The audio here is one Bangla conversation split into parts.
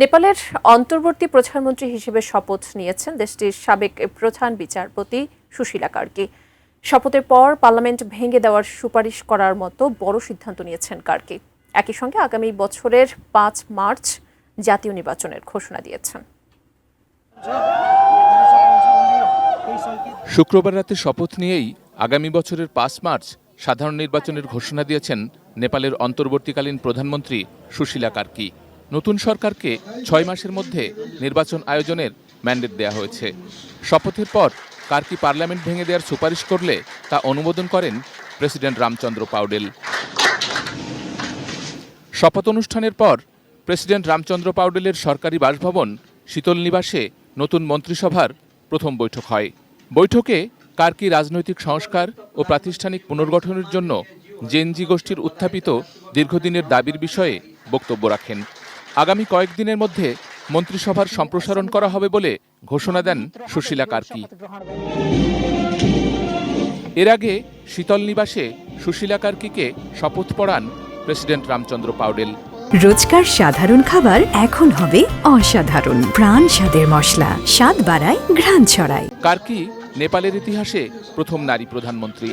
নেপালের অন্তর্বর্তী প্রধানমন্ত্রী হিসেবে শপথ নিয়েছেন দেশটির সাবেক প্রধান বিচারপতি সুশীলা কার্কি। শপথের পর পার্লামেন্ট ভেঙে দেওয়ার সুপারিশ করার মতো বড় সিদ্ধান্ত নিয়েছেন কার্কি। একই সঙ্গে আগামী বছরের 5 মার্চ জাতীয় নির্বাচনের ঘোষণা দিয়েছেন। শুক্রবার রাতে শপথ নিয়েই আগামী বছরের 5 মার্চ সাধারণ নির্বাচনের ঘোষণা দিয়েছেন নেপালের অন্তর্বর্তীকালীন প্রধানমন্ত্রী সুশীলা কার্কি। নতুন সরকারকে 6 মাসের মধ্যে নির্বাচন আয়োজনের ম্যান্ডেট দেওয়া হয়েছে। শপথের পর কার্কি পার্লামেন্ট ভেঙে দেওয়ার সুপারিশ করলে তা অনুমোদন করেন প্রেসিডেন্ট রামচন্দ্র পাউডেল। শপথ অনুষ্ঠানের পর প্রেসিডেন্ট রামচন্দ্র পাউডেলের সরকারি বাসভবন শীতল নিবাসে নতুন মন্ত্রিসভার প্রথম বৈঠক হয়। বৈঠকে কার্কি রাজনৈতিক সংস্কার ও প্রাতিষ্ঠানিক পুনর্গঠনের জন্য জেনজি গোষ্ঠীর উত্থাপিত দীর্ঘদিনের দাবির বিষয়ে বক্তব্য রাখেন। আগামী কয়েকদিনের মধ্যে মন্ত্রিসভার সম্প্রসারণ করা হবে বলে ঘোষণা দেন সুশীলা কার্কি। এর আগে শীতল নিবাসে সুশীলা কার্কিকে শপথ পড়ান প্রেসিডেন্ট রামচন্দ্র পাউডেল। রোজকার সাধারণ খাবার এখন হবে অসাধারণ। প্রাণ স্বাদের মশলা, স্বাদ বাড়ায়, ঘ্রাণ ছড়ায়। কার্কি নেপালের ইতিহাসে প্রথম নারী প্রধানমন্ত্রী।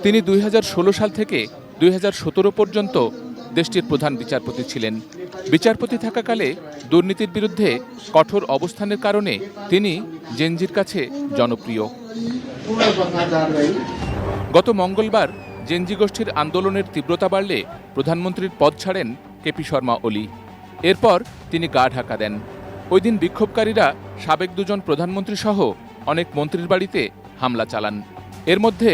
তিনি 2016 সাল থেকে 2017 পর্যন্ত দেশটির প্রধান বিচারপতি ছিলেন। বিচারপতি থাকাকালে দুর্নীতির বিরুদ্ধে কঠোর অবস্থানের কারণে তিনি জেনজির কাছে জনপ্রিয়। গত মঙ্গলবার জেনজি গোষ্ঠীর আন্দোলনের তীব্রতা বাড়লে প্রধানমন্ত্রীর পদ ছাড়েন কেপি শর্মা ওলি। এরপর তিনি গা ঢাকা দেন। ওই দিন বিক্ষোভকারীরা সাবেক দুজন প্রধানমন্ত্রী সহ অনেক মন্ত্রীর বাড়িতে হামলা চালান। এর মধ্যে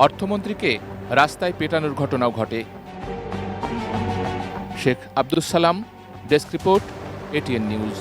অর্থমন্ত্রীকে রাস্তায় পেটানোর ঘটনাও ঘটে। Sheikh Abdus Salam, desk report, ATN news.